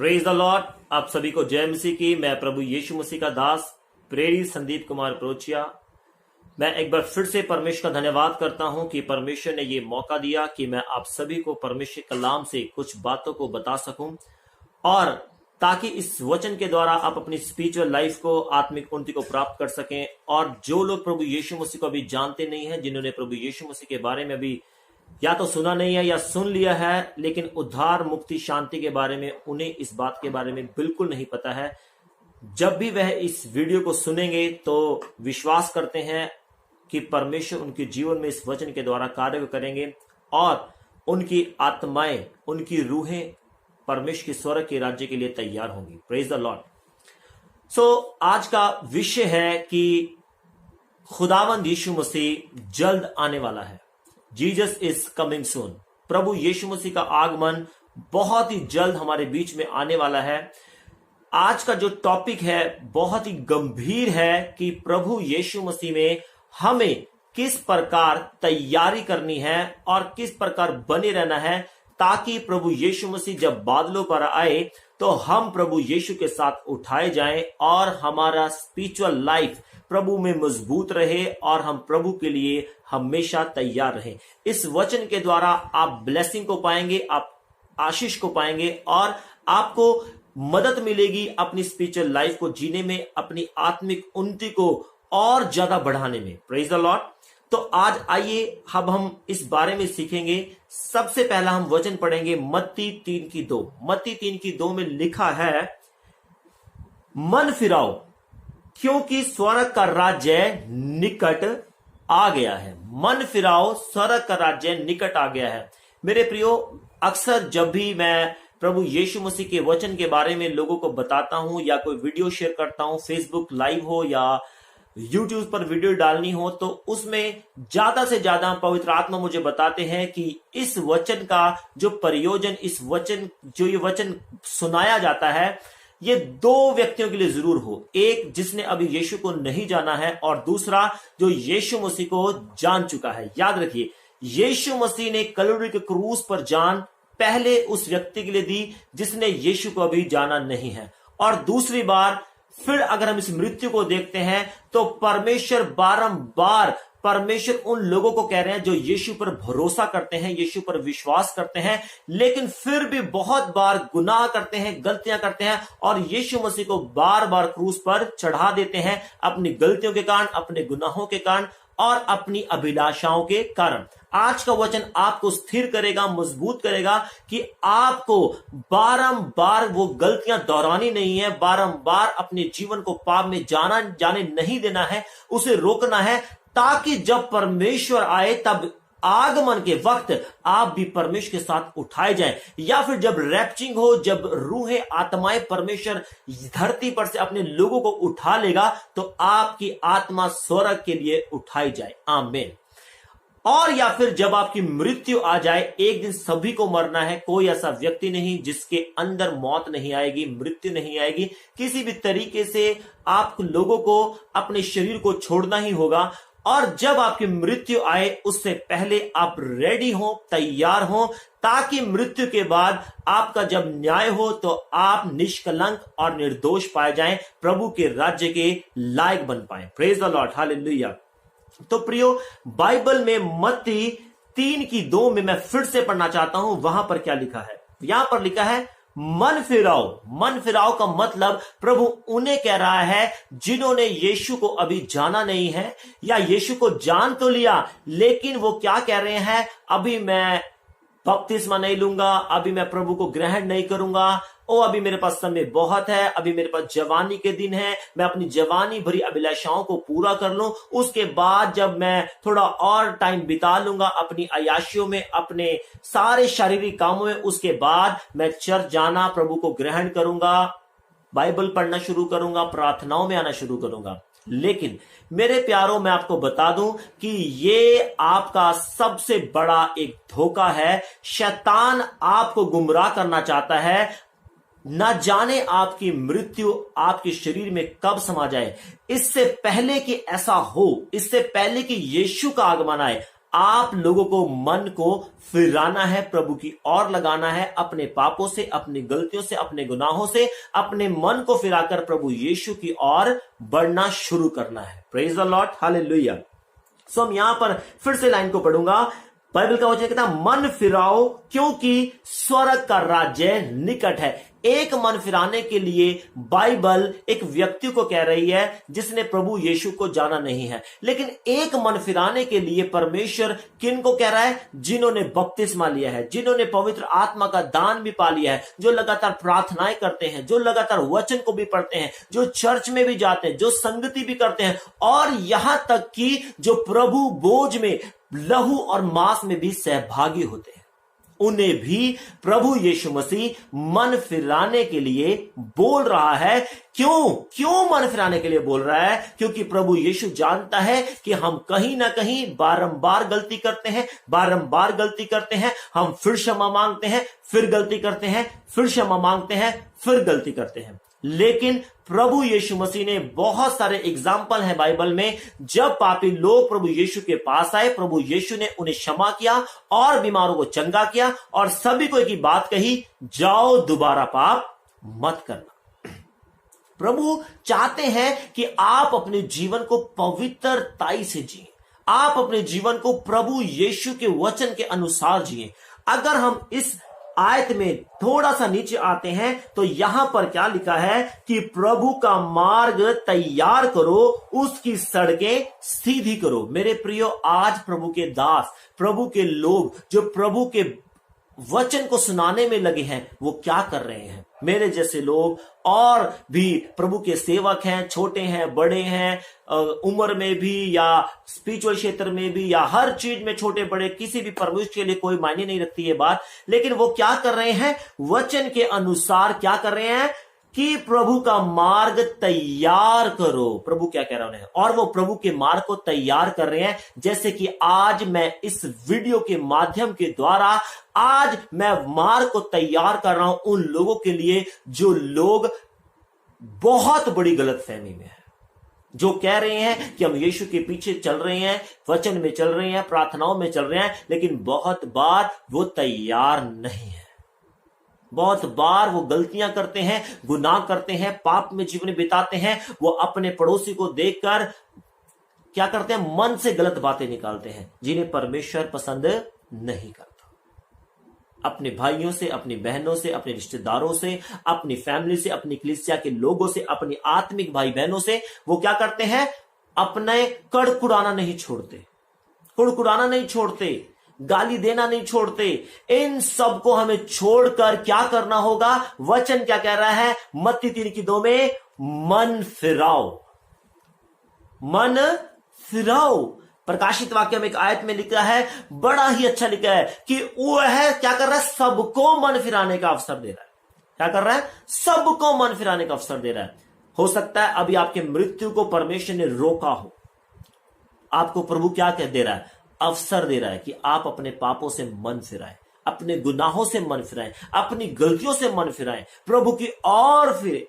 Praise the Lord. आप सभी को जय मसीह की। मैं प्रभु यीशु मसीह का दास प्रेरित संदीप कुमार प्रोचिया। मैं एक बार फिर से परमेश्वर का धन्यवाद करता हूं कि परमेश्वर ने ये मौका दिया कि मैं आप सभी को परमेश्वर के कलाम से कुछ बातों को बता सकूं, और ताकि इस वचन के द्वारा आप अपनी स्पिरिचुअल लाइफ को, आत्मिक उन्नति को प्राप्त कर सकें। और जो लोग प्रभु यीशु मसीह को अभी जानते नहीं है, जिन्होंने प्रभु यीशु मसीह के बारे में अभी या तो सुना नहीं है या सुन लिया है, लेकिन उद्धार, मुक्ति, शांति के बारे में उन्हें इस बात के बारे में बिल्कुल नहीं पता है, जब भी वह इस वीडियो को सुनेंगे तो विश्वास करते हैं कि परमेश्वर उनके जीवन में इस वचन के द्वारा कार्य करेंगे और उनकी आत्माएं, उनकी रूहें परमेश्वर के स्वर्ग के राज्य के लिए तैयार होंगी। Praise the Lord. सो आज का विषय है कि खुदावंद यीशु मसीह जल्द आने वाला है। Jesus is coming soon. प्रभु यीशु मसीह का आगमन बहुत ही जल्द हमारे बीच में आने वाला है। आज का जो टॉपिक है बहुत ही गंभीर है कि प्रभु यीशु मसीह में हमें किस प्रकार तैयारी करनी है और किस प्रकार बने रहना है, ताकि प्रभु यीशु मसीह जब बादलों पर आए तो हम प्रभु यीशु के साथ उठाए जाएं और हमारा स्पिरिचुअल लाइफ प्रभु में मजबूत रहे और हम प्रभु के लिए हमेशा तैयार रहें। इस वचन के द्वारा आप ब्लेसिंग को पाएंगे, आप आशीष को पाएंगे और आपको मदद मिलेगी अपनी स्पिरिचुअल लाइफ को जीने में, अपनी आत्मिक उन्नति को और ज्यादा बढ़ाने में। Praise the Lord. तो आज आइए अब हम इस बारे में सीखेंगे। सबसे पहला हम वचन पढ़ेंगे मत्ती 3:2। मत्ती 3:2 में लिखा है, मन फिराओ क्योंकि स्वर्ग का राज्य निकट आ गया है। मन फिराओ, स्वर्ग का राज्य निकट आ गया है। मेरे प्रियो, अक्सर जब भी मैं प्रभु यीशु मसीह के वचन के बारे में लोगों को बताता हूं या कोई वीडियो शेयर करता हूं, फेसबुक लाइव हो या यूट्यूब पर वीडियो डालनी हो, तो उसमें ज्यादा से ज्यादा पवित्र आत्मा मुझे बताते हैं कि इस वचन का जो प्रयोजन, इस वचन जो ये वचन सुनाया जाता है, ये दो व्यक्तियों के लिए जरूर हो। एक जिसने अभी यीशु को नहीं जाना है और दूसरा जो यीशु मसीह को जान चुका है। याद रखिए, यीशु मसीह ने कलवरी के क्रूस पर जान पहले उस व्यक्ति के लिए दी जिसने यीशु को अभी जाना नहीं है, और दूसरी बार फिर अगर हम इस मृत्यु को देखते हैं तो परमेश्वर बारंबार उन लोगों को कह रहे हैं जो यीशु पर भरोसा करते हैं, यीशु पर विश्वास करते हैं, लेकिन फिर भी बहुत बार गुनाह करते हैं, गलतियां करते हैं और यीशु मसीह को बार बार क्रूस पर चढ़ा देते हैं अपनी गलतियों के कारण, अपने गुनाहों के कारण और अपनी अभिलाषाओं के कारण। आज का वचन आपको स्थिर करेगा, मजबूत करेगा कि आपको बारंबार वो गलतियां दोहरानी नहीं है, बारंबार अपने जीवन को पाप में जाने नहीं देना है, उसे रोकना है, ताकि जब परमेश्वर आए तब आगमन के वक्त आप भी परमेश्वर के साथ उठाए जाएं, या फिर जब रैप्चिंग हो, जब रूहें, आत्माएं परमेश्वर धरती पर से अपने लोगों को उठा लेगा तो आपकी आत्मा स्वर्ग के लिए उठाई जाए। आमीन। और या फिर जब आपकी मृत्यु आ जाए, एक दिन सभी को मरना है, कोई ऐसा व्यक्ति नहीं जिसके अंदर मौत नहीं आएगी, मृत्यु नहीं आएगी। किसी भी तरीके से आप लोगों को अपने शरीर को छोड़ना ही होगा, और जब आपकी मृत्यु आए उससे पहले आप रेडी हो, तैयार हो, ताकि मृत्यु के बाद आपका जब न्याय हो तो आप निष्कलंक और निर्दोष पाए जाएं, प्रभु के राज्य के लायक बन पाए। Praise the Lord, hallelujah. तो प्रियो, बाइबल में मत्ती 3:2 में मैं फिर से पढ़ना चाहता हूं। वहां पर क्या लिखा है? यहां पर लिखा है, मन फिराओ। मन फिराओ का मतलब प्रभु उन्हें कह रहा है जिन्होंने यीशु को अभी जाना नहीं है, या यीशु को जान तो लिया लेकिन वो क्या कह रहे हैं, अभी मैं बपतिस्मा नहीं लूंगा, अभी मैं प्रभु को ग्रहण नहीं करूंगा, अभी मेरे पास समय बहुत है, अभी मेरे पास जवानी के दिन है, मैं अपनी जवानी भरी अभिलाषाओं को पूरा कर लूं, उसके बाद जब मैं थोड़ा और टाइम बिता लूंगा अपनी अय्याशियों में, अपने सारे शारीरिक कामों में, उसके बाद मैं चर्च जाना, प्रभु को ग्रहण करूंगा, बाइबल पढ़ना शुरू करूंगा, प्रार्थनाओं में आना शुरू करूंगा। लेकिन मेरे प्यारों, मैं आपको बता दूं कि ये आपका सबसे बड़ा एक धोखा है। शैतान आपको गुमराह करना चाहता है। न जाने आपकी मृत्यु आपके शरीर में कब समा जाए। इससे पहले कि ऐसा हो, इससे पहले कि यीशु का आगमन आए, आप लोगों को मन को फिराना है, प्रभु की ओर लगाना है, अपने पापों से, अपनी गलतियों से, अपने गुनाहों से अपने मन को फिराकर प्रभु यीशु की ओर बढ़ना शुरू करना है। Praise the Lord, hallelujah. So हम यहां पर फिर से लाइन को पढ़ूंगा। बाइबल का वचन कहता है, मन फिराओ क्योंकि स्वर्ग का राज्य निकट है। एक मन फिराने के लिए बाइबल एक व्यक्ति को कह रही है जिसने प्रभु यीशु को जाना नहीं है, लेकिन एक मन फिराने के लिए परमेश्वर किन को कह रहा है? जिन्होंने बपतिस्मा लिया है, जिन्होंने पवित्र आत्मा का दान भी पा लिया है, जो लगातार प्रार्थनाएं करते हैं, जो लगातार वचन को भी पढ़ते हैं, जो चर्च में भी जाते हैं, जो संगति भी करते हैं, और यहां तक कि जो प्रभु भोज में, लहू और मांस में भी सहभागी होते हैं, उन्हें भी प्रभु यीशु मसीह मन फिराने के लिए बोल रहा है। क्यों मन फिराने के लिए बोल रहा है? क्योंकि प्रभु यीशु जानता है कि हम कहीं ना कहीं बारंबार गलती करते हैं। हम फिर क्षमा मांगते हैं, फिर गलती करते हैं, फिर क्षमा मांगते हैं, फिर गलती करते हैं। लेकिन प्रभु यीशु मसीह ने बहुत सारे एग्जाम्पल हैं बाइबल में, जब पापी लोग प्रभु यीशु के पास आए, प्रभु यीशु ने उन्हें क्षमा किया और बीमारों को चंगा किया और सभी को एक ही बात कही, जाओ दोबारा पाप मत करना। प्रभु चाहते हैं कि आप अपने जीवन को पवित्रताई से जिए, आप अपने जीवन को प्रभु यीशु के वचन के अनुसार जिए। अगर हम इस आयत में थोड़ा सा नीचे आते हैं तो यहां पर क्या लिखा है कि प्रभु का मार्ग तैयार करो, उसकी सड़कें सीधी करो। मेरे प्रियो, आज प्रभु के दास, प्रभु के लोग जो प्रभु के वचन को सुनाने में लगे हैं, वो क्या कर रहे हैं? मेरे जैसे लोग और भी प्रभु के सेवक हैं, छोटे हैं, बड़े हैं, उम्र में भी या स्पिरिचुअल क्षेत्र में भी या हर चीज में, छोटे बड़े किसी भी परमेश्वर के लिए कोई मायने नहीं रखती है बात। लेकिन वो क्या कर रहे हैं? वचन के अनुसार क्या कर रहे हैं कि प्रभु का मार्ग तैयार करो। प्रभु क्या कह रहा है उन्हें? और वो प्रभु के मार्ग को तैयार कर रहे हैं। जैसे कि आज मैं इस वीडियो के माध्यम के द्वारा आज मैं मार्ग को तैयार कर रहा हूं उन लोगों के लिए जो लोग बहुत बड़ी गलतफहमी में है, जो कह रहे हैं कि हम यीशु के पीछे चल रहे हैं, वचन में चल रहे हैं, प्रार्थनाओं में चल रहे हैं, लेकिन बहुत बार वो तैयार नहीं है। बहुत बार वो गलतियां करते हैं, गुनाह करते हैं, पाप में जीवन बिताते हैं। वो अपने पड़ोसी को देखकर क्या करते हैं? मन से गलत बातें निकालते हैं जिन्हें परमेश्वर पसंद नहीं करता। अपने भाइयों से, अपनी बहनों से, अपने रिश्तेदारों से, अपनी फैमिली से, अपनी कलीसिया के लोगों से, अपनी आत्मिक भाई बहनों से वो क्या करते हैं? अपने कड़कुड़ाना नहीं छोड़ते, गाली देना नहीं छोड़ते। इन सब को हमें छोड़कर क्या करना होगा? वचन क्या कह रहा है? मत्ती 3:2 में मन फिराओ। प्रकाशित वाक्य में एक आयत में लिखा है, बड़ा ही अच्छा लिखा है कि वो है क्या कर रहा है? सबको मन फिराने का अवसर दे रहा है। क्या कर रहा है? सबको मन फिराने का अवसर दे रहा है। हो सकता है अभी आपके मृत्यु को परमेश्वर ने रोका हो, आपको प्रभु क्या कह दे रहा है? अवसर दे रहा है कि आप अपने पापों से मन फिराएं, अपने गुनाहों से मन फिराएं, अपनी गलतियों से मन फिराएं, प्रभु की ओर फिरे।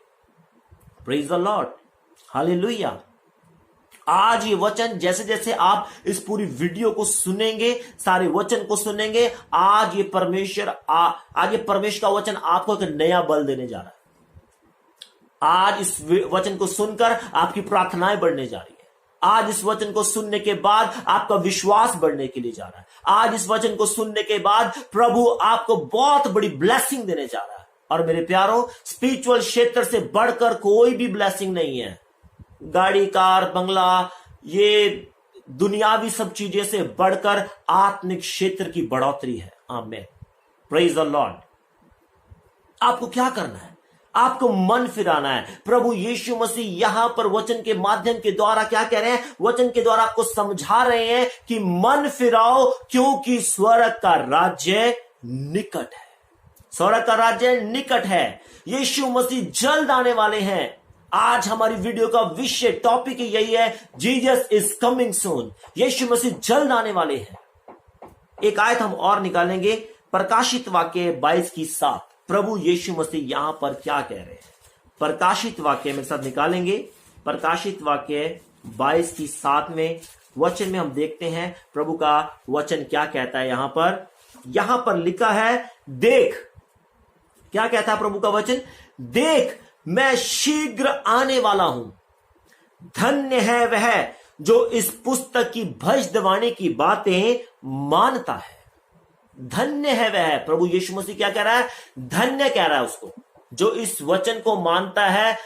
Praise the Lord, hallelujah. आज ये वचन जैसे जैसे आप इस पूरी वीडियो को सुनेंगे, सारे वचन को सुनेंगे, आज ये परमेश्वर का वचन आपको एक नया बल देने जा रहा है। आज इस वचन को सुनकर आपकी प्रार्थनाएं बढ़ने जा रही है। आज इस वचन को सुनने के बाद आपका विश्वास बढ़ने के लिए जा रहा है। आज इस वचन को सुनने के बाद प्रभु आपको बहुत बड़ी ब्लेसिंग देने जा रहा है। और मेरे प्यारों, स्पिरिचुअल क्षेत्र से बढ़कर कोई भी ब्लेसिंग नहीं है। गाड़ी, कार, बंगला, ये दुनियावी सब चीजें से बढ़कर आत्मिक क्षेत्र की बढ़ोतरी है। आमीन, प्रेज द लॉर्ड। आपको क्या करना है? आपको मन फिराना है। प्रभु यीशु मसीह यहां पर वचन के माध्यम के द्वारा क्या कह रहे हैं? वचन के द्वारा आपको समझा रहे हैं कि मन फिराओ क्योंकि स्वर्ग का राज्य निकट है। स्वर्ग का राज्य निकट है। यीशु मसीह जल्द आने वाले हैं। आज हमारी वीडियो का विषय, टॉपिक यही है, जीसस इज कमिंग सून। यीशु मसीह जल्द आने वाले हैं। एक आयत हम और निकालेंगे, प्रकाशित वाक्य 22:7। प्रभु यीशु मसीह यहां पर क्या कह रहे हैं? प्रकाशित वाक्य मेरे साथ निकालेंगे। प्रकाशित वाक्य 22:7 में वचन में हम देखते हैं प्रभु का वचन क्या कहता है। यहां पर लिखा है, देख, क्या कहता है प्रभु का वचन? देख, मैं शीघ्र आने वाला हूं, धन्य है वह जो इस पुस्तक की भविष्यवाणी की बातें मानता है। धन्य है वह, प्रभु यीशु मसीह क्या कह रहा है? धन्य कह रहा है उसको जो इस वचन को मानता है,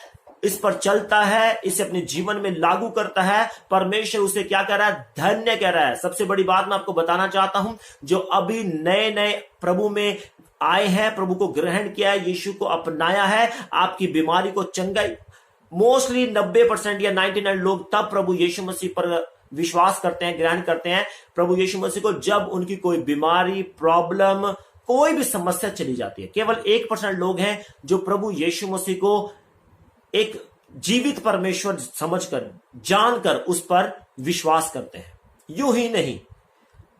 इस पर चलता है, इसे अपने जीवन में लागू करता है। परमेश्वर उसे क्या कह रहा है? धन्य कह रहा है। सबसे बड़ी बात मैं आपको बताना चाहता हूं, जो अभी नए नए प्रभु में आए हैं, प्रभु को ग्रहण किया है, यीशु को अपनाया है, आपकी बीमारी को चंगाई, मोस्टली 90% या 99 लोग तब प्रभु यीशु मसीह पर विश्वास करते हैं, ग्रहण करते हैं प्रभु यीशु मसीह को, जब उनकी कोई बीमारी, प्रॉब्लम, कोई भी समस्या चली जाती है। केवल 1% लोग हैं जो प्रभु यीशु मसीह को एक जीवित परमेश्वर समझकर, जानकर उस पर विश्वास करते हैं। यूं ही नहीं,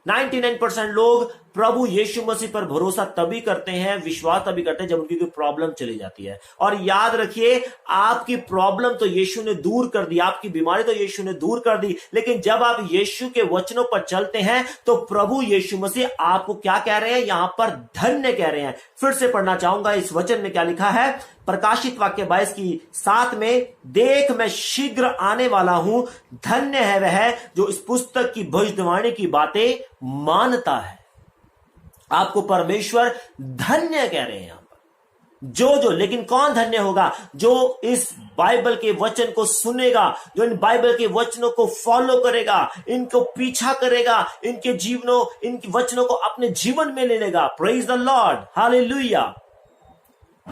99% लोग प्रभु यीशु मसीह पर भरोसा तभी करते हैं, विश्वास तभी करते हैं जब उनकी कोई प्रॉब्लम चली जाती है। और याद रखिए, आपकी प्रॉब्लम तो यीशु ने दूर कर दी, आपकी बीमारी तो यीशु ने दूर कर दी, लेकिन जब आप यीशु के वचनों पर चलते हैं तो प्रभु यीशु मसीह आपको क्या कह रहे हैं? यहां पर धन्य कह रहे हैं। फिर से पढ़ना चाहूंगा इस वचन में क्या लिखा है। प्रकाशित वाक्य 22:7 में, देख, मैं शीघ्र आने वाला हूं, धन्य है वह जो इस पुस्तक की भविष्यवाणी की बातें मानता है। आपको परमेश्वर धन्य कह रहे हैं यहां पर। जो लेकिन कौन धन्य होगा? जो इस बाइबल के वचन को सुनेगा, जो इन बाइबल के वचनों को फॉलो करेगा, इनको पीछा करेगा, इनके वचनों को अपने जीवन में ले लेगा। Praise the Lord, hallelujah.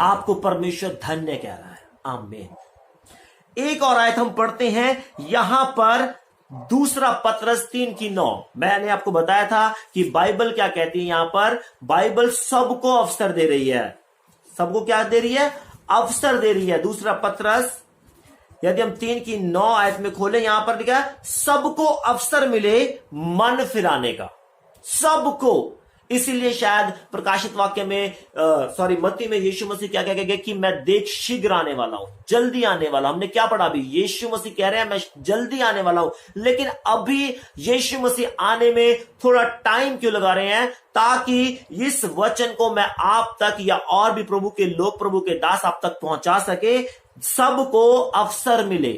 आपको परमेश्वर धन्य कह रहा है। आमीन। एक और आयत हम पढ़ते हैं यहां पर, दूसरा पतरस 3:9। मैंने आपको बताया था कि बाइबल क्या कहती है। यहां पर बाइबल सबको अवसर दे रही है। सबको क्या दे रही है? अवसर दे रही है। दूसरा पतरस, यदि हम 3:9 आयत में खोलें, यहां पर लिखा है, सबको अवसर मिले मन फिराने का। सबको। इसीलिए शायद प्रकाशित वाक्य में मत्ती में यीशु मसीह क्या कह गए कि मैं देख शीघ्र आने वाला हूं, जल्दी आने वाला। हमने क्या पढ़ा अभी? यीशु मसीह कह रहे हैं मैं जल्दी आने वाला हूं। लेकिन अभी यीशु मसीह आने में थोड़ा टाइम क्यों लगा रहे हैं? ताकि इस वचन को मैं आप तक या और भी प्रभु के लोग, प्रभु के दास आप तक पहुंचा सके। सबको अवसर मिले।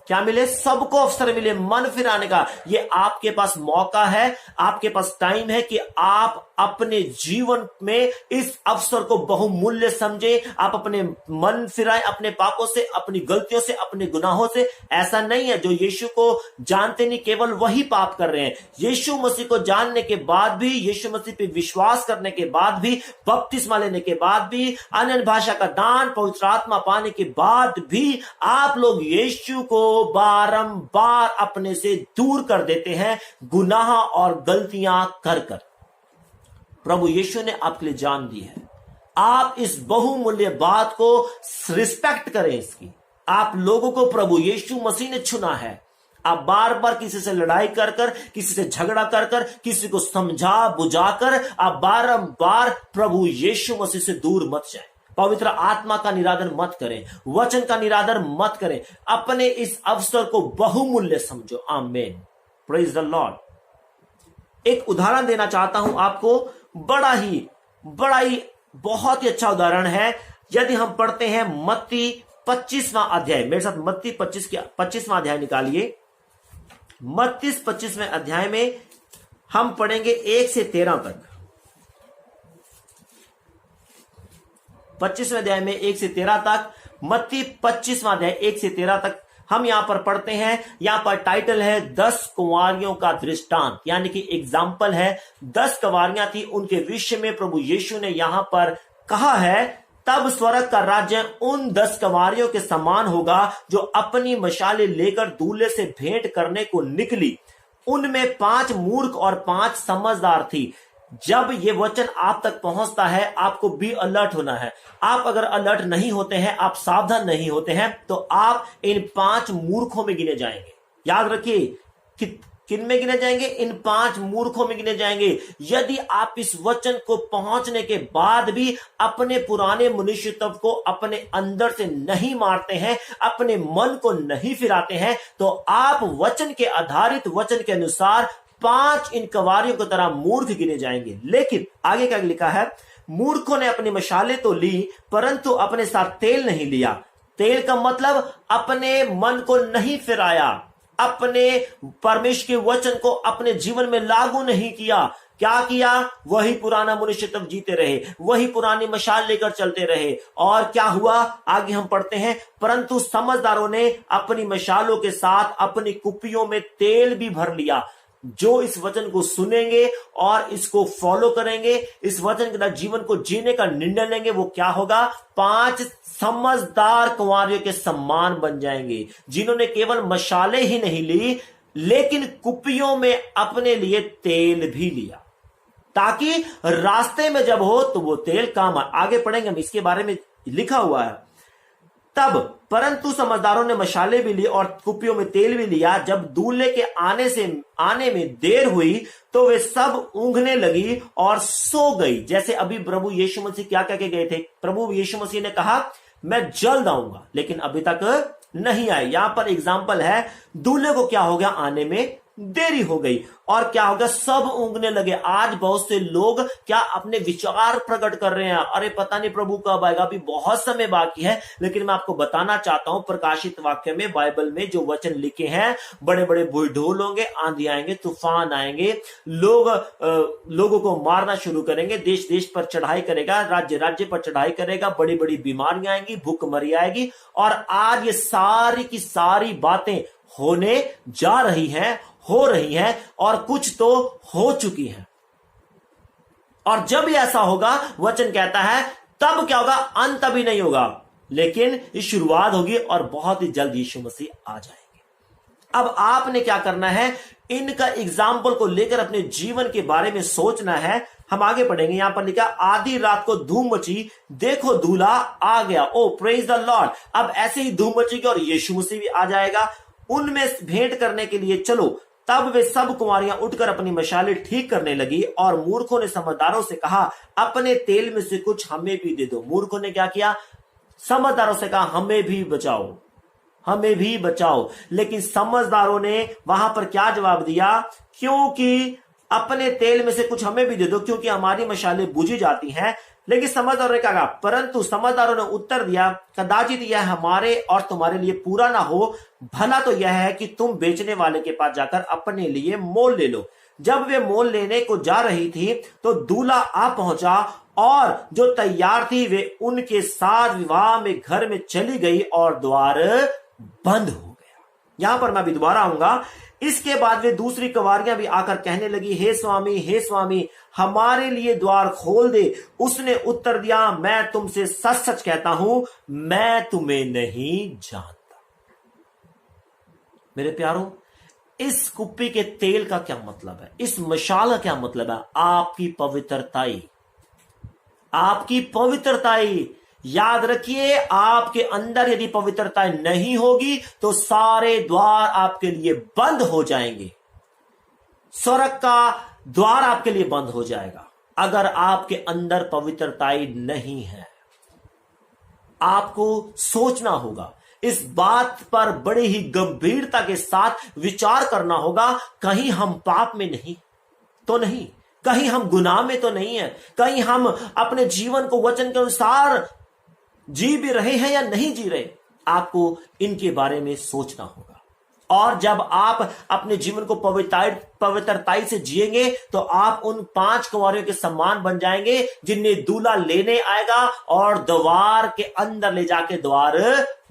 क्या मिले? सबको अवसर मिले मन फिराने का। ये आपके पास मौका है, आपके पास टाइम है कि आप अपने जीवन में इस अवसर को बहुमूल्य समझे। आप अपने मन फिराएं अपने पापों से, अपनी गलतियों से, अपने गुनाहों से। ऐसा नहीं है जो यीशु को जानते नहीं केवल वही पाप कर रहे हैं। यीशु मसीह को जानने के बाद भी, यीशु मसीह पे विश्वास करने के बाद भी, बपतिस्मा लेने के बाद भी, अन्य भाषा का दान, पवित्र आत्मा पाने के बाद भी आप लोग यीशु को बारंबार अपने से दूर कर देते हैं, गुनाह और गलतियां कर कर। प्रभु यीशु ने आपके लिए जान दी है। आप इस बहुमूल्य बात को रिस्पेक्ट करें इसकी। आप लोगों को प्रभु यीशु मसीह ने चुना है। आप बार बार किसी से लड़ाई कर कर, किसी से झगड़ा कर कर, किसी को समझा बुझाकर आप बारंबार प्रभु यीशु मसीह से दूर मत जाएं। पवित्र आत्मा का निरादर मत करें, वचन का निरादर मत करें। अपने इस अवसर को बहुमूल्य समझो। आमीन। Praise the Lord. एक उदाहरण देना चाहता हूं आपको, बड़ा ही बहुत ही अच्छा उदाहरण है। यदि हम पढ़ते हैं मत्ती 25वां अध्याय, मेरे साथ मत्ती 25वां अध्याय निकालिए। मत्ती 25वें अध्याय में हम पढ़ेंगे 1 से 13 तक। 25वें अध्याय में 1 से 13 तक, मत्ती 25वां अध्याय 1 से 13 तक हम यहां पर पढ़ते हैं। यहां पर टाइटल है 10 कुंवारियों का दृष्टांत, यानी कि एग्जाम्पल है। 10 कुंवारियां थी, उनके विषय में प्रभु यीशु ने यहां पर कहा है, तब स्वर्ग का राज्य उन 10 कुंवारियों के समान होगा जो अपनी मशालें लेकर दूल्हे से भेंट करने को निकली। उनमें 5 मूर्ख और 5 समझदार थी। जब ये वचन आप तक पहुंचता है, आपको भी अलर्ट होना है। आप अगर अलर्ट नहीं होते हैं, आप सावधान नहीं होते हैं, तो आप इन 5 मूर्खों में गिने जाएंगे। याद रखिए कि किन में गिने जाएंगे? इन 5 मूर्खों में गिने जाएंगे। यदि आप इस वचन को पहुंचने के बाद भी अपने पुराने मनुष्यत्व को अपने अंदर से नहीं मारते हैं, अपने मन को नहीं फिराते हैं, तो आप वचन के आधारित वचन के अनुसार 5 इन कवारियों की तरह मूर्ख गिने जाएंगे। लेकिन आगे क्या लिखा है? मूर्खों ने अपनी मशालें तो ली, परंतु अपने साथ तेल नहीं लिया। तेल का मतलब अपने मन को नहीं फिराया, अपने परमेश्वर के वचन को अपने जीवन में लागू नहीं किया। क्या किया? वही पुराना मनुष्यत्व जीते रहे, वही पुरानी मशाल लेकर चलते रहे। और क्या हुआ? आगे हम पढ़ते हैं, परंतु समझदारों ने अपनी मशालों के साथ अपनी कुप्पियों में तेल भी भर लिया। जो इस वचन को सुनेंगे और इसको फॉलो करेंगे, इस वचन के जीवन को जीने का निर्णय लेंगे, वो क्या होगा? 5 समझदार कुंवारियों के सम्मान बन जाएंगे, जिन्होंने केवल मशाले ही नहीं ली, लेकिन कुप्पियों में अपने लिए तेल भी लिया, ताकि रास्ते में जब हो तो वो तेल काम आए। आगे पढ़ेंगे हम, इसके बारे में लिखा हुआ है। तब परंतु समझदारों ने मशाले भी ली और कुप्पियों में तेल भी लिया। जब दूल्हे के आने में देर हुई तो वे सब ऊँघने लगी और सो गई। जैसे अभी प्रभु यीशु मसीह क्या कह के गए थे? प्रभु यीशु मसीह ने कहा मैं जल्द आऊंगा, लेकिन अभी तक नहीं आए। यहां पर एग्जाम्पल है, दूल्हे को क्या हो गया? आने में देरी हो गई और क्या हो गया? सब ऊँघने लगे। आज बहुत से लोग क्या अपने विचार प्रकट कर रहे हैं, अरे पता नहीं प्रभु कब आएगा, अभी बहुत समय बाकी है। लेकिन मैं आपको बताना चाहता हूं, प्रकाशित वाक्य में, बाइबल में जो वचन लिखे हैं, बड़े बड़े बुलडोल होंगे, आंधी आएंगे, तूफान आएंगे, लोगों को मारना शुरू करेंगे, देश देश पर चढ़ाई करेगा, राज्य राज्य पर चढ़ाई करेगा, बड़ी बड़ी बीमारियां आएंगी, भूखमरी आएगी। और आज ये सारी की सारी बातें होने जा रही हैं, हो रही हैं, और कुछ तो हो चुकी हैं। और जब ऐसा होगा, वचन कहता है, तब क्या होगा? अंत अभी नहीं होगा, लेकिन इस शुरुआत होगी और बहुत ही जल्द यीशु मसीह आ जाएंगे। अब आपने क्या करना है? इनका एग्जाम्पल को लेकर अपने जीवन के बारे में सोचना है। हम आगे पढ़ेंगे। यहां पर लिखा, आधी रात को धूम मची, देखो दूल्हा आ गया। ओ प्रेज द लॉर्ड। अब ऐसे ही धूम मचेगी और यीशु मसीह भी आ जाएगा। उनमें भेंट करने के लिए चलो। तब वे सब कुंवारियां उठकर अपनी मशालें ठीक करने लगी और मूर्खों ने समझदारों से कहा, अपने तेल में से कुछ हमें भी दे दो। मूर्खों ने क्या किया? समझदारों से कहा, हमें भी बचाओ, हमें भी बचाओ। लेकिन समझदारों ने वहां पर क्या जवाब दिया? क्योंकि अपने तेल में से कुछ हमें भी दे दो, क्योंकि हमारी मशालें बुझी जाती हैं। लेकिन समझदारों ने कहा, परंतु समझदारों ने उत्तर दिया, कदाचित यह हमारे और तुम्हारे लिए पूरा ना हो। भला तो यह है कि तुम बेचने वाले के पास जाकर अपने लिए मोल ले लो। जब वे मोल लेने को जा रही थी तो दूल्हा आ पहुंचा और जो तैयार थी वे उनके साथ विवाह में घर में चली गई और द्वार बंद हो गया। यहां पर मैं भी दोबारा आऊंगा। इसके बाद वे दूसरी कुंवारियां भी आकर कहने लगी, हे स्वामी, हमारे लिए द्वार खोल दे। उसने उत्तर दिया, मैं तुमसे सच सच कहता हूं, मैं तुम्हें नहीं जानता। मेरे प्यारों, इस कुप्पी के तेल का क्या मतलब है? इस मशाल का क्या मतलब है? आपकी पवित्रताई, आपकी पवित्रताई। याद रखिए, आपके अंदर यदि पवित्रता नहीं होगी तो सारे द्वार आपके लिए बंद हो जाएंगे। स्वर्ग का द्वार आपके लिए बंद हो जाएगा अगर आपके अंदर पवित्रता नहीं है। आपको सोचना होगा, इस बात पर बड़ी ही गंभीरता के साथ विचार करना होगा, कहीं हम पाप में नहीं तो नहीं, कहीं हम गुनाह में तो नहीं है, कहीं हम अपने जीवन को वचन के अनुसार जी भी रहे हैं या नहीं जी रहे। आपको इनके बारे में सोचना होगा। और जब आप अपने जीवन को पवित्रताई से जिएंगे तो आप उन 5 कुंवारियों के समान बन जाएंगे जिन्हें दूल्हा लेने आएगा और द्वार के अंदर ले जाके द्वार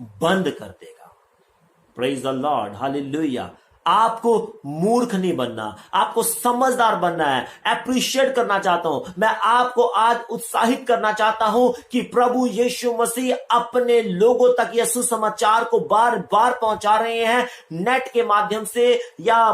बंद कर देगा। Praise the Lord, hallelujah. आपको मूर्ख नहीं बनना, आपको समझदार बनना है। एप्रिशिएट करना चाहता हूं मैं, आपको आज उत्साहित करना चाहता हूं कि प्रभु यीशु मसीह अपने लोगों तक यह सुसमाचार को बार बार पहुंचा रहे हैं। नेट के माध्यम से या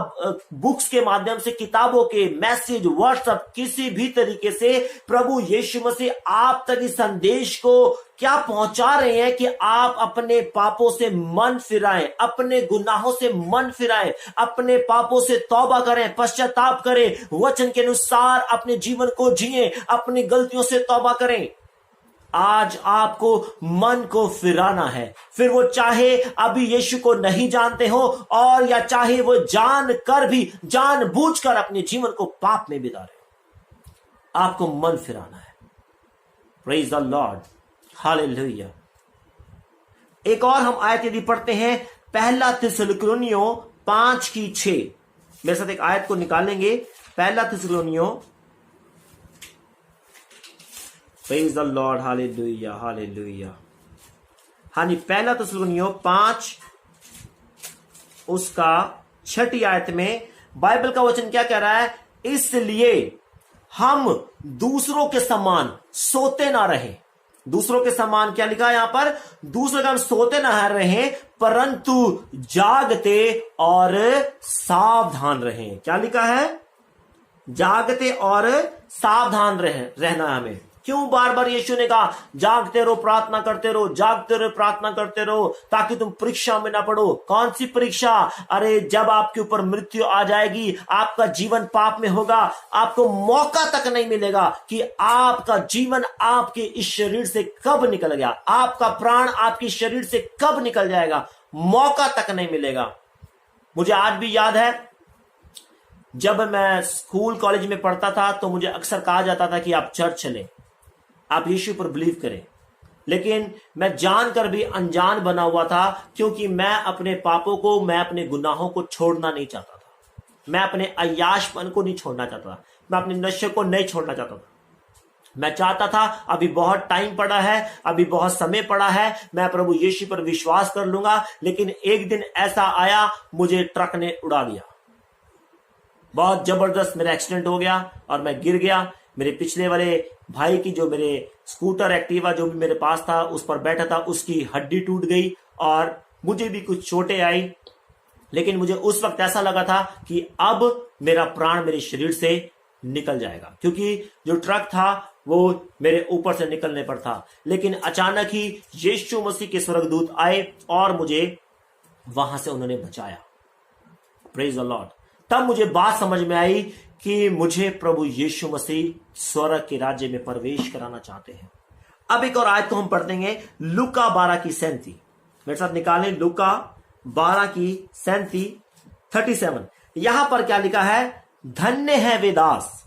बुक्स के माध्यम से, किताबों के मैसेज, व्हाट्सएप, किसी भी तरीके से प्रभु यीशु मसीह आप तक इस संदेश को क्या पहुंचा रहे हैं कि आप अपने पापों से मन फिराएं, अपने गुनाहों से मन फिराएं, अपने पापों से तौबा करें, पश्चाताप करें, वचन के अनुसार अपने जीवन को जिएं, अपनी गलतियों से तौबा करें। आज आपको मन को फिराना है, फिर वो चाहे अभी यीशु को नहीं जानते हो और या चाहे वो जानकर भी जानबूझकर अपने जीवन को पाप में बिता रहे हो, आपको मन फिराना है। Praise the Lord, hallelujah. एक और हम आयत यदि पढ़ते हैं, पहला थिस्सलुनीकियों 5:6। मेरे साथ एक आयत को निकालेंगे, पहला थिस्सलुनीकियों, praise the Lord, hallelujah hallelujah. हाँ जी, पहला थिस्सलुनीकियों 5 उसका 6 आयत में बाइबल का वचन क्या कह रहा है? इसलिए हम दूसरों के समान सोते ना रहे। दूसरों के समान क्या लिखा है यहां पर? दूसरों के हम सोते ना रहे, परंतु जागते और सावधान रहें। क्या लिखा है? जागते और सावधान रहना हमें। क्यों बार बार यीशु ने कहा जागते रहो, प्रार्थना करते रहो, जागते रहो, प्रार्थना करते रहो, ताकि तुम परीक्षा में ना पड़ो। कौन सी परीक्षा? अरे जब आपके ऊपर मृत्यु आ जाएगी, आपका जीवन पाप में होगा, आपको मौका तक नहीं मिलेगा कि आपका जीवन आपके इस शरीर से कब निकल गया, आपका प्राण आपके शरीर से कब निकल जाएगा, मौका तक नहीं मिलेगा। मुझे आज भी याद है, जब मैं स्कूल कॉलेज में पढ़ता था तो मुझे अक्सर कहा जाता था कि आप चर्च चलें, आप यीशु पर बिलीव करें। लेकिन मैं जानकर भी अनजान बना हुआ था, क्योंकि मैं अपने पापों को, मैं अपने गुनाहों को छोड़ना नहीं चाहता था। मैं अपने अय्याशपन को नहीं छोड़ना चाहता था, मैं अपने नशे को नहीं छोड़ना चाहता था। मैं चाहता था अभी बहुत टाइम पड़ा है, अभी बहुत समय पड़ा है, मैं प्रभु यीशु पर विश्वास कर लूंगा। लेकिन एक दिन ऐसा आया, मुझे ट्रक ने उड़ा दिया। बहुत जबरदस्त मेरा एक्सीडेंट हो गया और मैं गिर गया। मेरे पिछले वाले भाई की, जो मेरे स्कूटर एक्टिवा जो भी मेरे पास था उस पर बैठा था, उसकी हड्डी टूट गई और मुझे भी कुछ चोटें आई। लेकिन मुझे उस वक्त ऐसा लगा था कि अब मेरा प्राण मेरे शरीर से निकल जाएगा, क्योंकि जो ट्रक था वो मेरे ऊपर से निकलने पर था। लेकिन अचानक ही यीशु मसीह के स्वर्गदूत आए और मुझे वहां से उन्होंने बचाया। Praise the Lord. तब मुझे बात समझ में आई कि मुझे प्रभु यीशु मसीह स्वर्ग के राज्य में प्रवेश कराना चाहते हैं। अब एक और आयत को हम पढ़ देंगे, लूका 12:37। मेरे साथ निकालें, लूका 12:37। यहां पर क्या लिखा है? धन्य है वे दास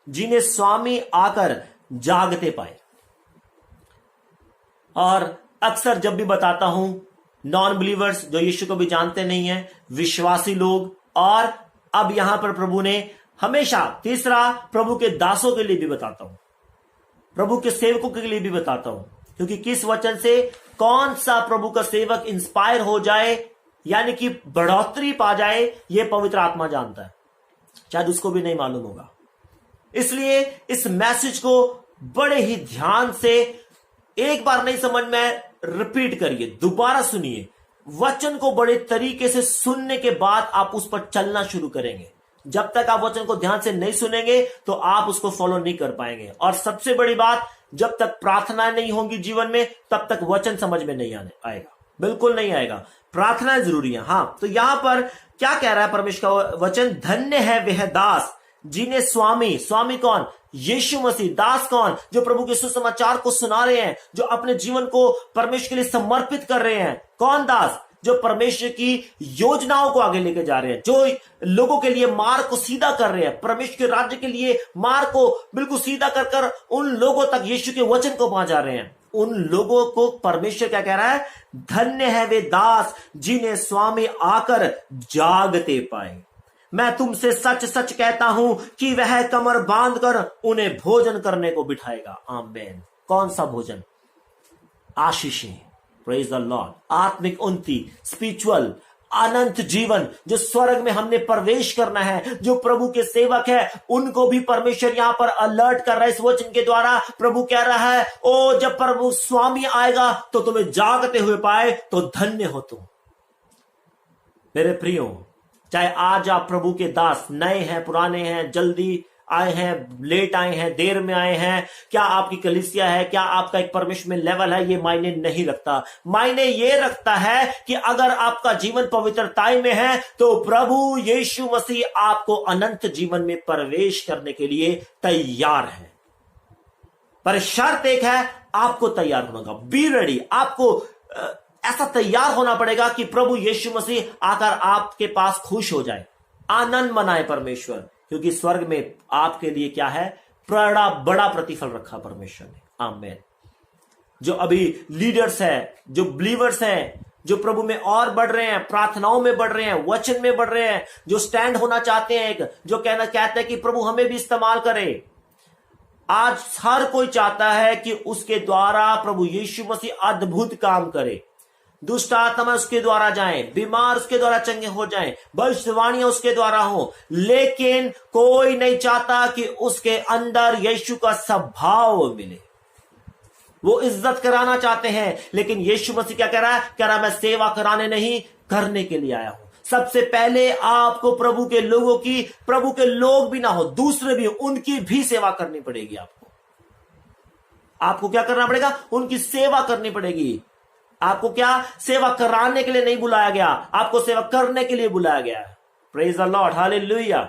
जिन्हें स्वामी आकर जागते पाए। और अक्सर जब भी बताता हूं, नॉन बिलीवर्स जो यीशु को भी जानते नहीं है, विश्वासी लोग, और अब यहां पर प्रभु ने हमेशा तीसरा प्रभु के दासों के लिए भी बताता हूं, प्रभु के सेवकों के लिए भी बताता हूं, क्योंकि किस वचन से कौन सा प्रभु का सेवक इंस्पायर हो जाए, यानी कि बढ़ोतरी पा जाए, यह पवित्र आत्मा जानता है, शायद उसको भी नहीं मालूम होगा। इसलिए इस मैसेज को बड़े ही ध्यान से, एक बार नहीं समझ में, रिपीट करिए, दोबारा सुनिए। वचन को बड़े तरीके से सुनने के बाद आप उस पर चलना शुरू करेंगे। जब तक आप वचन को ध्यान से नहीं सुनेंगे तो आप उसको फॉलो नहीं कर पाएंगे। और सबसे बड़ी बात, जब तक प्रार्थना नहीं होगी जीवन में, तब तक वचन समझ में नहीं आएगा, बिल्कुल नहीं आएगा। प्रार्थना जरूरी है। हाँ, तो यहां पर क्या कह रहा है परमेश्वर का वचन? धन्य है वह दास जिन्हें स्वामी, स्वामी कौन? यीशु मसीह। दास कौन? जो प्रभु के सुसमाचार को सुना रहे हैं, जो अपने जीवन को परमेश्वर के लिए समर्पित कर रहे हैं। कौन दास? जो परमेश्वर की योजनाओं को आगे लेके जा रहे हैं, जो लोगों के लिए मार्ग को सीधा कर रहे हैं, परमेश्वर के राज्य के लिए मार्ग को बिल्कुल सीधा कर उन लोगों तक यीशु के वचन को पहुंचा रहे हैं। उन लोगों को परमेश्वर क्या कह रहा है? धन्य है वे दास जिन्हें स्वामी आकर जागते पाए। मैं तुमसे सच सच कहता हूं कि वह कमर बांधकर उन्हें भोजन करने को बिठाएगा। आमीन। कौन सा भोजन? आशीषें। Praise the Lord. आत्मिक उन्नति, स्पिरिचुअल अनंत जीवन, जो स्वर्ग में हमने प्रवेश करना है। जो प्रभु के सेवक है उनको भी परमेश्वर यहां पर अलर्ट कर रहा है इस वचन के द्वारा। प्रभु कह रहा है, ओ जब प्रभु स्वामी आएगा तो तुम्हें जागते हुए पाए तो धन्य हो तुम। मेरे प्रियो, चाहे आज आप प्रभु के दास, नए हैं पुराने हैं, जल्दी आए हैं, लेट आए हैं, देर में आए हैं, क्या आपकी कलीसिया है, क्या आपका एक परमेश्वर में लेवल है, ये मायने नहीं रखता। मायने ये रखता है कि अगर आपका जीवन पवित्रताई में है तो प्रभु यीशु मसीह आपको अनंत जीवन में प्रवेश करने के लिए तैयार है। पर शर्त एक है, आपको तैयार होना होगा। Be ready. आपको ऐसा तैयार होना पड़ेगा कि प्रभु यीशु मसीह आकर आपके पास खुश हो जाए, आनंद मनाए परमेश्वर, क्योंकि स्वर्ग में आपके लिए क्या है, बड़ा बड़ा प्रतिफल रखा परमेश्वर ने। आमीन। जो अभी लीडर्स हैं, जो बिलीवर्स हैं, जो प्रभु में और बढ़ रहे हैं, प्रार्थनाओं में बढ़ रहे हैं, वचन में बढ़ रहे हैं, जो स्टैंड होना चाहते हैं, जो कहते हैं कि प्रभु हमें भी इस्तेमाल करे। आज हर कोई चाहता है कि उसके द्वारा प्रभु यीशु मसीह अद्भुत काम करे, दुष्ट आत्मा उसके द्वारा जाएं, बीमार उसके द्वारा चंगे हो जाएं, भविष्यवाणियां उसके द्वारा हो, लेकिन कोई नहीं चाहता कि उसके अंदर यीशु का स्वभाव मिले। वो इज्जत कराना चाहते हैं, लेकिन यीशु मसीह क्या कह रहा है? कह रहा है मैं सेवा कराने नहीं, करने के लिए आया हूं। सबसे पहले आपको प्रभु के लोगों की, प्रभु के लोग भी ना हो, दूसरे भी, उनकी भी सेवा करनी पड़ेगी। आपको क्या करना पड़ेगा? उनकी सेवा करनी पड़ेगी। आपको क्या, सेवा कराने के लिए नहीं बुलाया गया, आपको सेवा करने के लिए बुलाया गया है। Praise the Lord, hallelujah.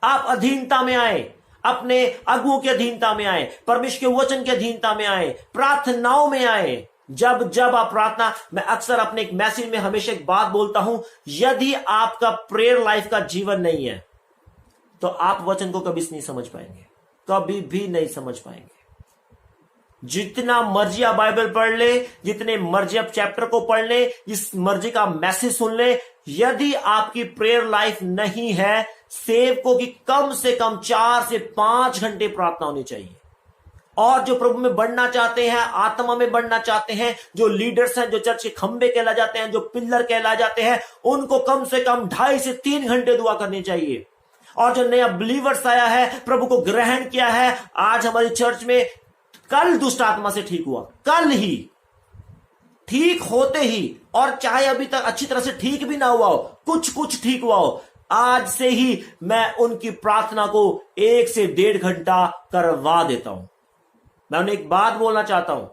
आप अधीनता में आए, अपने अगुओं की अधीनता में आए, परमेश्वर के वचन की अधीनता में आए, प्रार्थनाओं में आए। जब आप प्रार्थना, मैं अक्सर अपने एक मैसेज में हमेशा एक बात बोलता हूं, यदि आपका प्रेयर लाइफ का जीवन नहीं है तो आप वचन को कभी नहीं समझ पाएंगे, कभी भी नहीं समझ पाएंगे। जितना मर्जी आप बाइबल पढ़ ले, जितने मर्जी आप चैप्टर को पढ़ ले, इस मर्जी का मैसेज सुन ले, यदि आपकी प्रेयर लाइफ नहीं है, सेवकों की कम से कम 4 से 5 घंटे प्रार्थना होनी चाहिए। और जो प्रभु में बढ़ना चाहते हैं, आत्मा में बढ़ना चाहते हैं, जो लीडर्स हैं, जो चर्च के खंबे कहला जाते हैं, जो पिल्लर कहला जाते हैं, उनको कम से कम 2.5 से 3 घंटे दुआ करनी चाहिए। और जो नया बिलीवर्स आया है, प्रभु को ग्रहण किया है, आज हमारी चर्च में कल दुष्ट आत्मा से ठीक हुआ, कल ही ठीक होते ही, और चाहे अभी तक अच्छी तरह से ठीक भी ना हुआ हो, कुछ ठीक हुआ हो, आज से ही मैं उनकी प्रार्थना को 1 से 1.5 घंटा करवा देता हूं। मैं उन्हें एक बात बोलना चाहता हूं,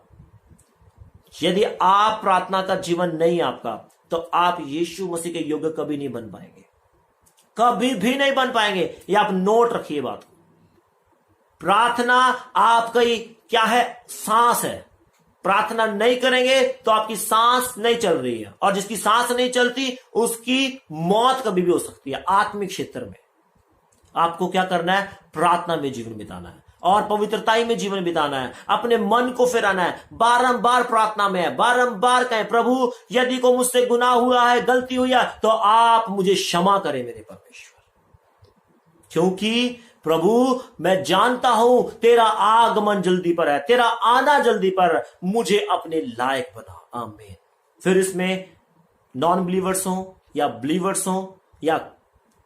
यदि आप प्रार्थना का जीवन नहीं आपका, तो आप यीशु मसीह के योग्य कभी नहीं बन पाएंगे, कभी भी नहीं बन पाएंगे। ये आप नोट रखिए बात को। प्रार्थना आपकी क्या है? सांस है। प्रार्थना नहीं करेंगे तो आपकी सांस नहीं चल रही है, और जिसकी सांस नहीं चलती उसकी मौत कभी भी हो सकती है। आत्मिक क्षेत्र में आपको क्या करना है? प्रार्थना में जीवन बिताना है और पवित्रताई में जीवन बिताना है, अपने मन को फिराना है, बारंबार प्रार्थना में है, बारंबार कहें प्रभु यदि को मुझसे गुनाह हुआ है, गलती हुई है, तो आप मुझे क्षमा करें मेरे परमेश्वर, क्योंकि प्रभु मैं जानता हूं तेरा आगमन जल्दी पर है, तेरा आना जल्दी पर, मुझे अपने लायक बना। आमीन। फिर इसमें नॉन बिलीवर्स हो या बिलीवर्स हो या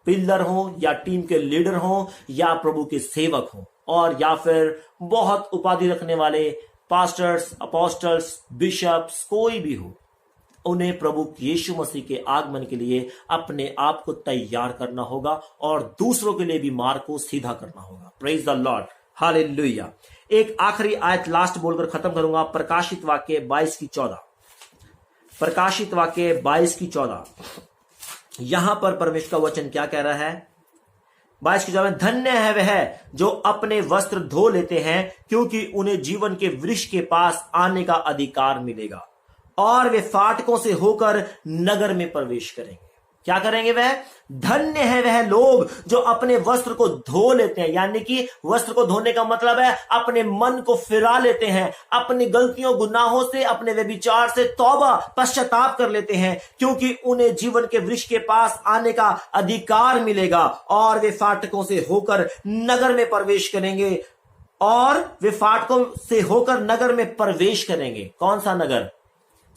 पिल्लर हो या टीम के लीडर हो या प्रभु के सेवक हो, और या फिर बहुत उपाधि रखने वाले पास्टर्स, अपोस्टल्स, बिशप्स, कोई भी हो, उन्हें प्रभु यीशु मसीह के आगमन के लिए अपने आप को तैयार करना होगा और दूसरों के लिए भी मार्ग को सीधा करना होगा। Praise the Lord, hallelujah. एक आखिरी आयत लास्ट बोलकर खत्म करूंगा, प्रकाशित वाक्य 22:14। प्रकाशित वाक्य 22:14, यहां पर परमेश्वर का वचन क्या कह रहा है? 22:14 में, धन्य है वह जो अपने वस्त्र धो लेते हैं, क्योंकि उन्हें जीवन के वृक्ष के पास आने का अधिकार मिलेगा, और वे फाटकों से होकर नगर में प्रवेश करेंगे। क्या करेंगे? वह धन्य है वह लोग जो अपने वस्त्र को धो लेते हैं, यानी कि वस्त्र को धोने का मतलब है अपने मन को फिरा लेते हैं, अपनी गलतियों गुनाहों से, अपने व्यभिचार से तौबा पश्चाताप कर लेते हैं, क्योंकि उन्हें जीवन के वृक्ष के पास आने का अधिकार मिलेगा, और वे फाटकों से होकर नगर में प्रवेश करेंगे। और वे फाटकों से होकर नगर में प्रवेश करेंगे। कौन सा नगर?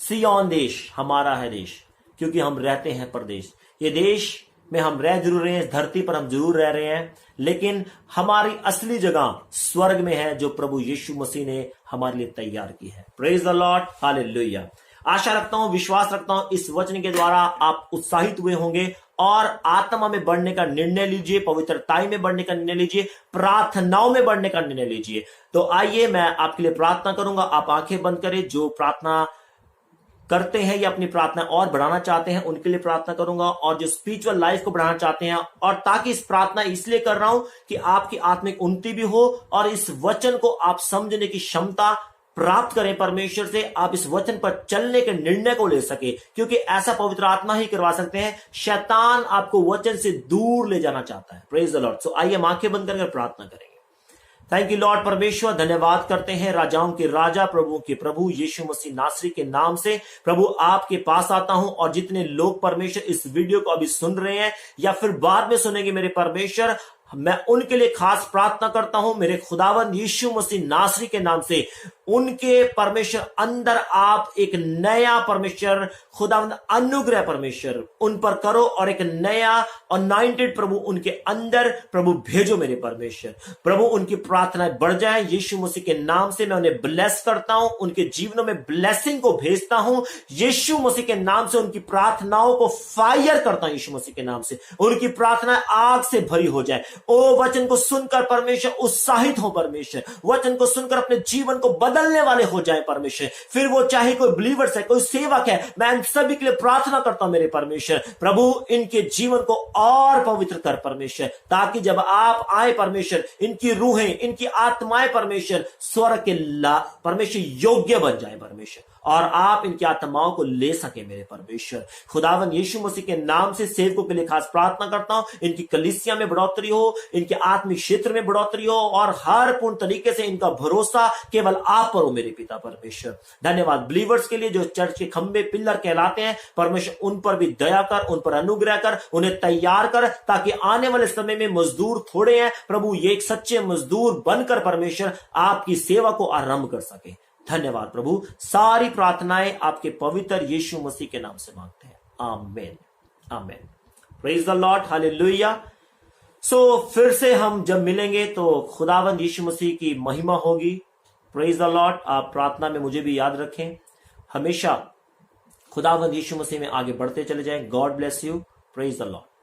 सिय्योन देश, हमारा है देश, क्योंकि हम रहते हैं परदेश। ये देश में हम रह जरूर रहे हैं, इस धरती पर हम जरूर रह रहे हैं, लेकिन हमारी असली जगह स्वर्ग में है, जो प्रभु यीशु मसीह ने हमारे लिए तैयार की है। Praise the Lord, hallelujah. आशा रखता हूं, विश्वास रखता हूं, इस वचन के द्वारा आप उत्साहित हुए होंगे और आत्मा में बढ़ने का निर्णय लीजिए, पवित्रताई में बढ़ने का निर्णय लीजिए, प्रार्थनाओं में बढ़ने का निर्णय लीजिए। तो आइए मैं आपके लिए प्रार्थना करूंगा। आप आंखें बंद करें। जो प्रार्थना करते हैं या अपनी प्रार्थना और बढ़ाना चाहते हैं उनके लिए प्रार्थना करूंगा, और जो स्पिरिचुअल लाइफ को बढ़ाना चाहते हैं, और ताकि इस प्रार्थना इसलिए कर रहा हूं कि आपकी आत्मिक उन्नति भी हो और इस वचन को आप समझने की क्षमता प्राप्त करें परमेश्वर से, आप इस वचन पर चलने के निर्णय को ले सके, क्योंकि ऐसा पवित्र आत्मा ही करवा सकते हैं। शैतान आपको वचन से दूर ले जाना चाहता है। Praise the Lord. सो आइए हम आंखें बंद करके प्रार्थना करेंगे। Thank you Lord. परमेश्वर धन्यवाद करते हैं राजाओं के राजा, प्रभुओं के प्रभु यीशु मसीह नासरी के नाम से प्रभु आपके पास आता हूं, और जितने लोग परमेश्वर इस वीडियो को अभी सुन रहे हैं या फिर बाद में सुनेंगे मेरे परमेश्वर, मैं उनके लिए खास प्रार्थना करता हूं मेरे खुदावंद यीशु मसीह नासरी के नाम से। उनके परमेश्वर अंदर आप एक नया परमेश्वर खुदावंद अनुग्रह परमेश्वर उन पर करो, और एक नया अनॉइंटेड प्रभु उनके अंदर प्रभु भेजो मेरे परमेश्वर। प्रभु उनकी प्रार्थनाएं बढ़ जाए यीशु मसीह के नाम से। मैं उन्हें ब्लेस करता हूं, उनके जीवनों में ब्लेसिंग को भेजता हूं यीशु मसीह के नाम से। उनकी प्रार्थनाओं को फायर करता हूं यीशु मसीह के नाम से। उनकी प्रार्थनाएं आग से भरी हो जाए। ओ वचन को सुनकर परमेश्वर उत्साहित हो परमेश्वर, वचन को सुनकर अपने जीवन को बदलने वाले हो जाए परमेश्वर। फिर वो चाहे कोई बिलीवर्स है, कोई सेवक है, मैं इन सभी के लिए प्रार्थना करता हूं मेरे परमेश्वर। प्रभु इनके जीवन को और पवित्र कर परमेश्वर, ताकि जब आप आए परमेश्वर, इनकी रूहें, इनकी आत्माएं परमेश्वर स्वर्ग के परमेश्वर योग्य बन जाए परमेश्वर, और आप इनकी आत्माओं को ले सके मेरे परमेश्वर। खुदावन यीशु मसीह के नाम से सेवकों के लिए खास प्रार्थना करता हूं, इनकी कलीसिया में बढ़ोतरी हो, इनके आत्मिक क्षेत्र में बढ़ोतरी हो, और हर पूर्ण तरीके से इनका भरोसा केवल आप पर हो मेरे पिता परमेश्वर। धन्यवाद बिलीवर्स के लिए जो चर्च के खंबे पिलर कहलाते हैं परमेश्वर, उन पर भी दया कर, उन पर अनुग्रह कर, उन्हें तैयार कर, ताकि आने वाले समय में मजदूर थोड़े हैं प्रभु, ये एक सच्चे मजदूर बनकर परमेश्वर आपकी सेवा को आरंभ कर सके। धन्यवाद प्रभु। सारी प्रार्थनाएं आपके पवित्र यीशु मसीह के नाम से मांगते हैं। आमीन आमीन। Praise the Lord. हालेलुया। सो फिर से हम जब मिलेंगे तो खुदावंद यीशु मसीह की महिमा होगी। Praise the Lord. आप प्रार्थना में मुझे भी याद रखें, हमेशा खुदावंद यीशु मसीह में आगे बढ़ते चले जाएं। God bless you. Praise the Lord.